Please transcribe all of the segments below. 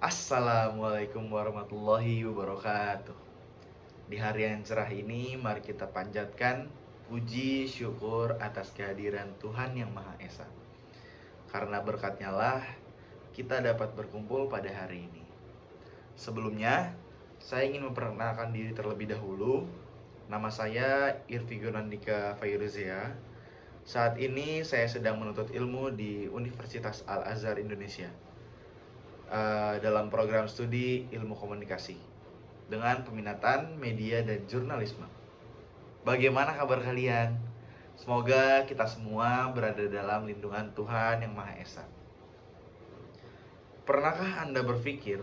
Assalamualaikum warahmatullahi wabarakatuh. Di hari yang cerah ini, mari kita panjatkan puji syukur atas kehadiran Tuhan Yang Maha Esa. Karena berkatnya lah kita dapat berkumpul pada hari ini. Sebelumnya, saya ingin memperkenalkan diri terlebih dahulu. Nama saya Irvigo Nandika Fairuzia. Saat ini saya sedang menuntut ilmu di Universitas Al-Azhar Indonesia dalam program studi ilmu komunikasi dengan peminatan media dan jurnalisme. Bagaimana kabar kalian? Semoga kita semua berada dalam lindungan Tuhan Yang Maha Esa. Pernahkah Anda berpikir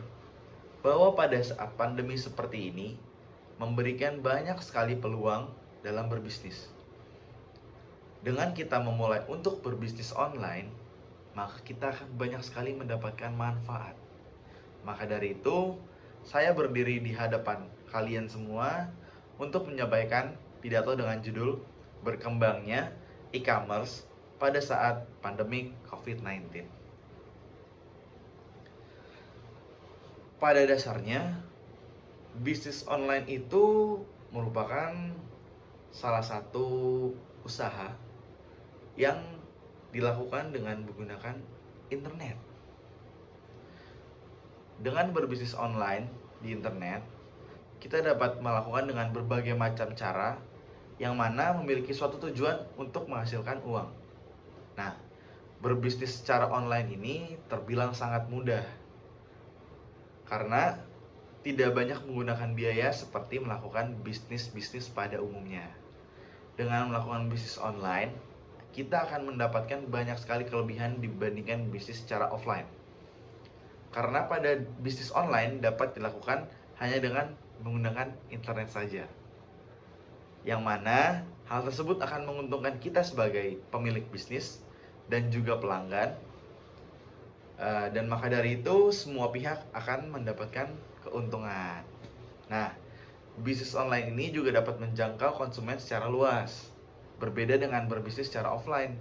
bahwa pada saat pandemi seperti ini memberikan banyak sekali peluang dalam berbisnis? Dengan kita memulai untuk berbisnis online, maka kita akan banyak sekali mendapatkan manfaat. Maka dari itu, saya berdiri di hadapan kalian semua untuk menyampaikan pidato dengan judul Berkembangnya e-commerce pada saat pandemi COVID-19. Pada dasarnya, bisnis online itu merupakan salah satu usaha yang dilakukan dengan menggunakan internet. Dengan berbisnis online di internet, kita dapat melakukan dengan berbagai macam cara yang mana memiliki suatu tujuan untuk menghasilkan uang. Nah, berbisnis secara online ini terbilang sangat mudah karena tidak banyak menggunakan biaya seperti melakukan bisnis-bisnis pada umumnya. Dengan melakukan bisnis online, kita akan mendapatkan banyak sekali kelebihan dibandingkan bisnis secara offline. Karena pada bisnis online dapat dilakukan hanya dengan menggunakan internet saja. Yang mana hal tersebut akan menguntungkan kita sebagai pemilik bisnis dan juga pelanggan. Dan maka dari itu semua pihak akan mendapatkan keuntungan. Nah, bisnis online ini juga dapat menjangkau konsumen secara luas. Berbeda dengan berbisnis secara offline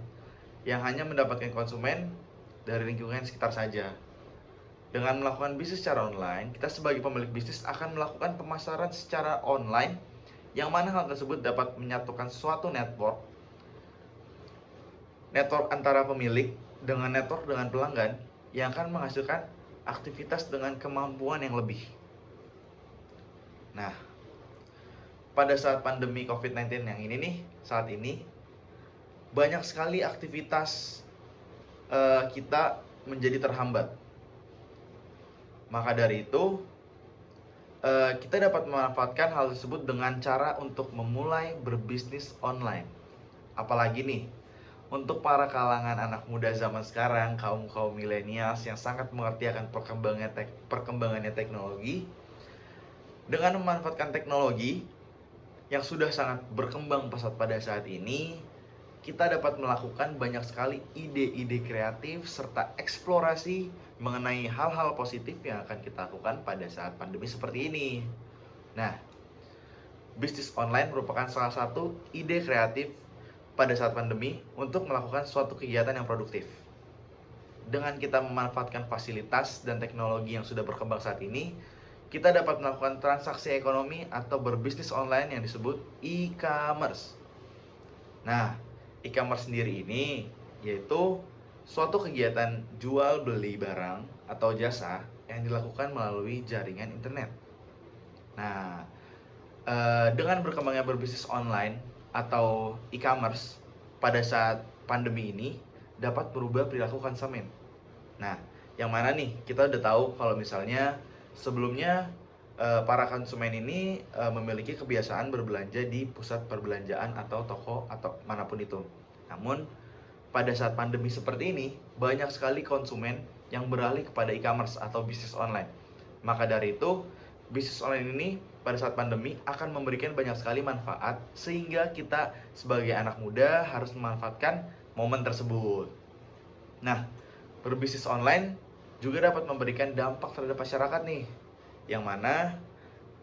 yang hanya mendapatkan konsumen dari lingkungan sekitar saja. Dengan melakukan bisnis secara online, kita sebagai pemilik bisnis akan melakukan pemasaran secara online yang mana hal tersebut dapat menyatukan suatu network antara pemilik dengan network dengan pelanggan yang akan menghasilkan aktivitas dengan kemampuan yang lebih. Nah, pada saat pandemi COVID-19 yang ini nih, saat ini banyak sekali aktivitas kita menjadi terhambat. Maka dari itu, kita dapat memanfaatkan hal tersebut dengan cara untuk memulai berbisnis online. Apalagi nih, untuk para kalangan anak muda zaman sekarang, kaum milenials yang sangat mengerti akan perkembangannya teknologi. Dengan memanfaatkan teknologi yang sudah sangat berkembang pesat pada saat ini, kita dapat melakukan banyak sekali ide-ide kreatif serta eksplorasi mengenai hal-hal positif yang akan kita lakukan pada saat pandemi seperti ini. Nah, bisnis online merupakan salah satu ide kreatif pada saat pandemi untuk melakukan suatu kegiatan yang produktif. Dengan kita memanfaatkan fasilitas dan teknologi yang sudah berkembang saat ini, kita dapat melakukan transaksi ekonomi atau berbisnis online yang disebut e-commerce. Nah, e-commerce sendiri ini yaitu suatu kegiatan jual beli barang atau jasa yang dilakukan melalui jaringan internet. Nah, dengan berkembangnya berbisnis online atau e-commerce pada saat pandemi ini dapat berubah perilaku konsumen. Nah, yang mana nih kita udah tahu kalau misalnya sebelumnya para konsumen ini memiliki kebiasaan berbelanja di pusat perbelanjaan atau toko atau manapun itu. Namun pada saat pandemi seperti ini banyak sekali konsumen yang beralih kepada e-commerce atau bisnis online. Maka dari itu bisnis online ini pada saat pandemi akan memberikan banyak sekali manfaat sehingga kita sebagai anak muda harus memanfaatkan momen tersebut. Nah, berbisnis online juga dapat memberikan dampak terhadap masyarakat nih, yang mana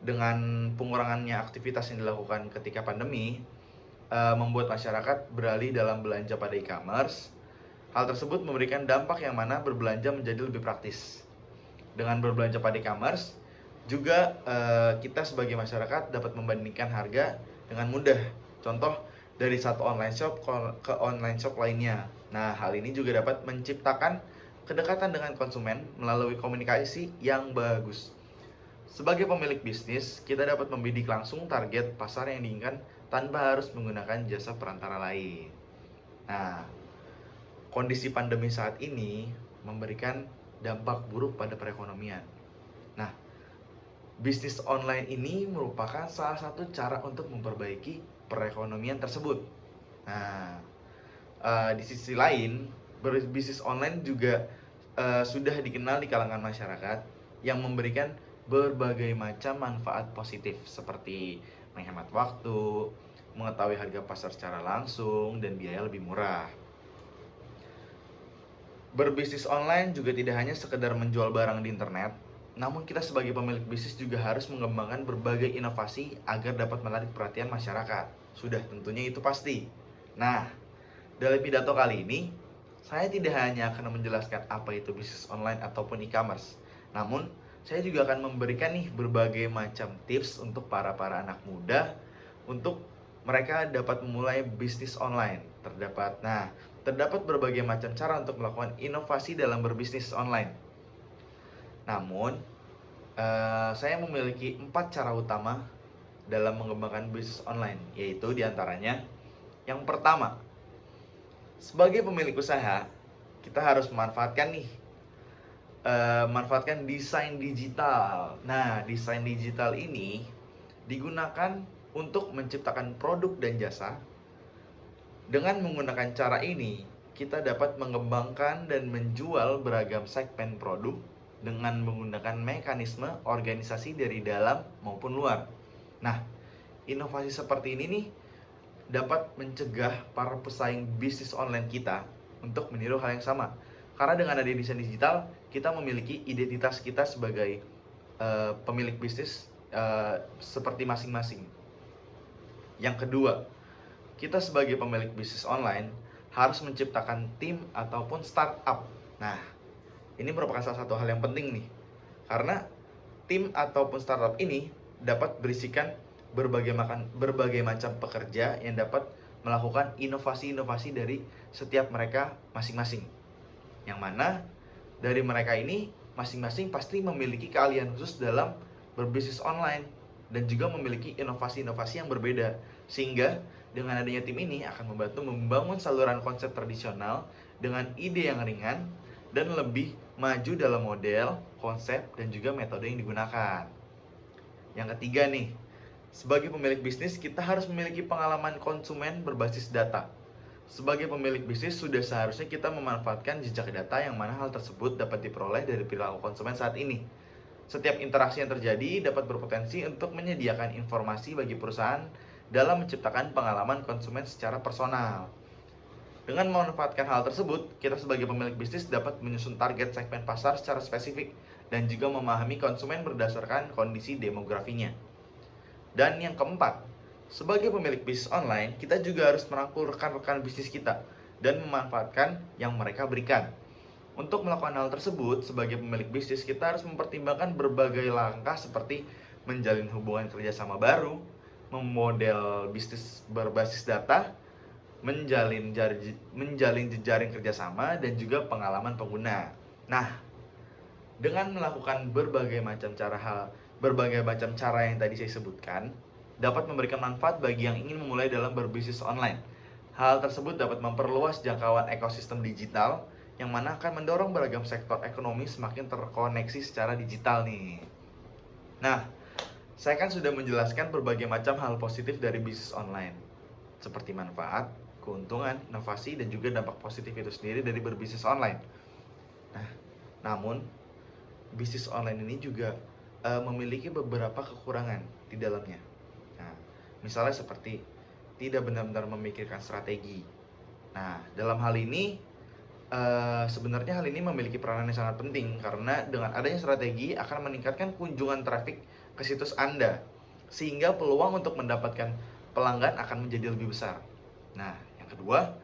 dengan pengurangannya aktivitas yang dilakukan ketika pandemi membuat masyarakat beralih dalam belanja pada e-commerce. Hal tersebut memberikan dampak yang mana berbelanja menjadi lebih praktis. Dengan berbelanja pada e-commerce, juga kita sebagai masyarakat dapat membandingkan harga dengan mudah. Contoh, dari satu online shop ke online shop lainnya. Nah, hal ini juga dapat menciptakan kedekatan dengan konsumen melalui komunikasi yang bagus. Sebagai pemilik bisnis, kita dapat membidik langsung target pasar yang diinginkan tanpa harus menggunakan jasa perantara lain. Nah, kondisi pandemi saat ini memberikan dampak buruk pada perekonomian. Nah, bisnis online ini merupakan salah satu cara untuk memperbaiki perekonomian tersebut. Nah, di sisi lain, berbisnis online juga sudah dikenal di kalangan masyarakat yang memberikan berbagai macam manfaat positif seperti menghemat waktu, mengetahui harga pasar secara langsung, dan biaya lebih murah. Berbisnis online juga tidak hanya sekedar menjual barang di internet, namun kita sebagai pemilik bisnis juga harus mengembangkan berbagai inovasi agar dapat menarik perhatian masyarakat. Sudah tentunya itu pasti. Nah, dalam pidato kali ini, saya tidak hanya akan menjelaskan apa itu bisnis online ataupun e-commerce, namun saya juga akan memberikan nih berbagai macam tips untuk para anak muda untuk mereka dapat memulai bisnis online. Terdapat berbagai macam cara untuk melakukan inovasi dalam berbisnis online. Namun, saya memiliki 4 cara utama dalam mengembangkan bisnis online, yaitu diantaranya yang pertama, sebagai pemilik usaha, kita harus manfaatkan desain digital. Nah, desain digital ini digunakan untuk menciptakan produk dan jasa. Dengan menggunakan cara ini, kita dapat mengembangkan dan menjual beragam segmen produk dengan menggunakan mekanisme organisasi dari dalam maupun luar. Nah, inovasi seperti ini nih dapat mencegah para pesaing bisnis online kita untuk meniru hal yang sama. Karena dengan adanya desain digital, kita memiliki identitas kita sebagai pemilik bisnis seperti masing-masing. Yang kedua, kita sebagai pemilik bisnis online harus menciptakan tim ataupun startup. Nah, ini merupakan salah satu hal yang penting nih. Karena tim ataupun startup ini dapat berisikan berbagai macam pekerja yang dapat melakukan inovasi-inovasi dari setiap mereka masing-masing. Yang mana dari mereka ini masing-masing pasti memiliki keahlian khusus dalam berbisnis online dan juga memiliki inovasi-inovasi yang berbeda, sehingga dengan adanya tim ini akan membantu membangun saluran konsep tradisional dengan ide yang ringan dan lebih maju dalam model, konsep, dan juga metode yang digunakan. Yang ketiga nih, sebagai pemilik bisnis kita harus memiliki pengalaman konsumen berbasis data. Sebagai pemilik bisnis sudah seharusnya kita memanfaatkan jejak data yang mana hal tersebut dapat diperoleh dari perilaku konsumen saat ini. Setiap interaksi yang terjadi dapat berpotensi untuk menyediakan informasi bagi perusahaan dalam menciptakan pengalaman konsumen secara personal. Dengan memanfaatkan hal tersebut, kita sebagai pemilik bisnis dapat menyusun target segmen pasar secara spesifik dan juga memahami konsumen berdasarkan kondisi demografinya. Dan yang keempat, sebagai pemilik bisnis online, kita juga harus merangkul rekan-rekan bisnis kita dan memanfaatkan yang mereka berikan. Untuk melakukan hal tersebut, sebagai pemilik bisnis, kita harus mempertimbangkan berbagai langkah seperti menjalin hubungan kerjasama baru, memodel bisnis berbasis data, menjalin jejaring kerjasama, dan juga pengalaman pengguna. Nah, dengan melakukan berbagai macam cara yang tadi saya sebutkan, dapat memberikan manfaat bagi yang ingin memulai dalam berbisnis online. Hal tersebut dapat memperluas jangkauan ekosistem digital, yang mana akan mendorong beragam sektor ekonomi semakin terkoneksi secara digital nih. Nah, saya kan sudah menjelaskan berbagai macam hal positif dari bisnis online, seperti manfaat, keuntungan, inovasi, dan juga dampak positif itu sendiri dari berbisnis online. Nah, namun bisnis online ini juga memiliki beberapa kekurangan di dalamnya. Nah, misalnya seperti tidak benar-benar memikirkan strategi. Nah, dalam hal ini sebenarnya hal ini memiliki peranan yang sangat penting karena dengan adanya strategi akan meningkatkan kunjungan trafik ke situs Anda, sehingga peluang untuk mendapatkan pelanggan akan menjadi lebih besar. Nah, yang kedua,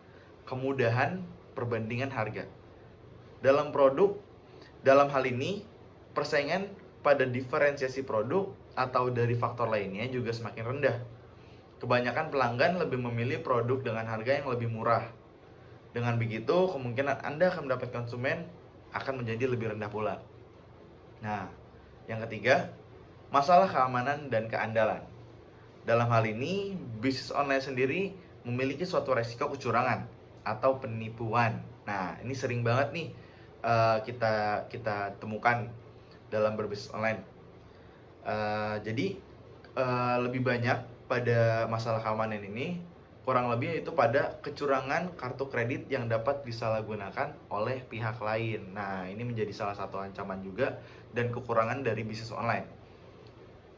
kemudahan perbandingan harga. Dalam hal ini, persaingan pada diferensiasi produk atau dari faktor lainnya juga semakin rendah. Kebanyakan pelanggan lebih memilih produk dengan harga yang lebih murah. Dengan begitu, kemungkinan Anda akan mendapat konsumen akan menjadi lebih rendah pula. Nah, yang ketiga, masalah keamanan dan keandalan. Dalam hal ini, bisnis online sendiri memiliki suatu resiko kecurangan atau penipuan. Nah, ini sering banget nih kita temukan dalam berbisnis online. Jadi lebih banyak pada masalah keamanan ini kurang lebih itu pada kecurangan kartu kredit yang dapat disalahgunakan oleh pihak lain. Nah, ini menjadi salah satu ancaman juga dan kekurangan dari bisnis online.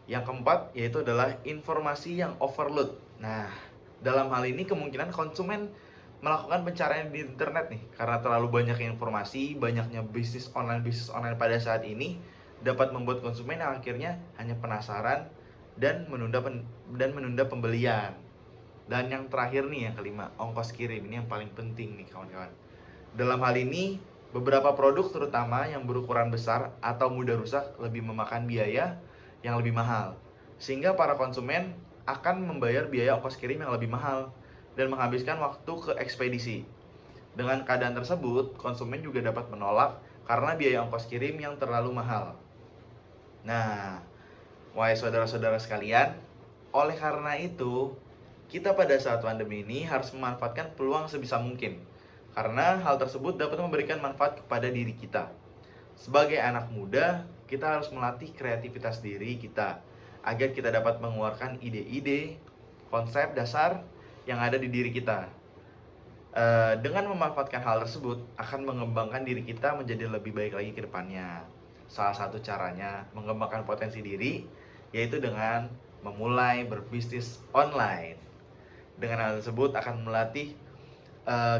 Yang keempat yaitu adalah informasi yang overload. Nah, dalam hal ini kemungkinan konsumen melakukan pencarian di internet nih karena terlalu banyak informasi, banyaknya bisnis online pada saat ini dapat membuat konsumen yang akhirnya hanya penasaran dan menunda pembelian. Dan yang terakhir nih, yang kelima, ongkos kirim. Ini yang paling penting nih kawan-kawan. Dalam hal ini, beberapa produk terutama yang berukuran besar atau mudah rusak lebih memakan biaya yang lebih mahal, sehingga para konsumen akan membayar biaya ongkos kirim yang lebih mahal dan menghabiskan waktu ke ekspedisi. Dengan keadaan tersebut, konsumen juga dapat menolak karena biaya ongkos kirim yang terlalu mahal. Nah, wahai saudara-saudara sekalian, oleh karena itu, kita pada saat pandemi ini harus memanfaatkan peluang sebisa mungkin. Karena hal tersebut dapat memberikan manfaat kepada diri kita. Sebagai anak muda, kita harus melatih kreativitas diri kita agar kita dapat mengeluarkan ide-ide, konsep dasar yang ada di diri kita. Dengan memanfaatkan hal tersebut akan mengembangkan diri kita menjadi lebih baik lagi ke depannya. Salah satu caranya mengembangkan potensi diri yaitu dengan memulai berbisnis online. Dengan hal tersebut akan melatih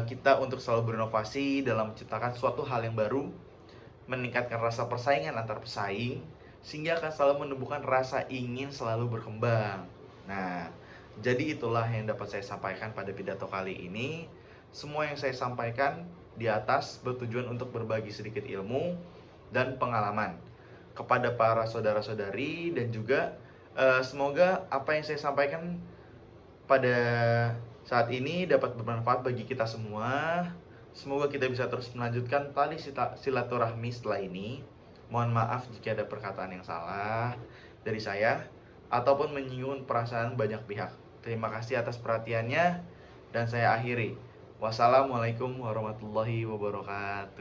kita untuk selalu berinovasi dalam menciptakan suatu hal yang baru, meningkatkan rasa persaingan antar pesaing, sehingga akan selalu menumbuhkan rasa ingin selalu berkembang. Nah, jadi itulah yang dapat saya sampaikan pada pidato kali ini. Semua yang saya sampaikan di atas bertujuan untuk berbagi sedikit ilmu dan pengalaman kepada para saudara-saudari, dan juga semoga apa yang saya sampaikan pada saat ini dapat bermanfaat bagi kita semua. Semoga kita bisa terus melanjutkan tali silaturahmi setelah ini. Mohon maaf jika ada perkataan yang salah dari saya ataupun menyinggung perasaan banyak pihak. Terima kasih atas perhatiannya dan saya akhiri. Wassalamualaikum warahmatullahi wabarakatuh.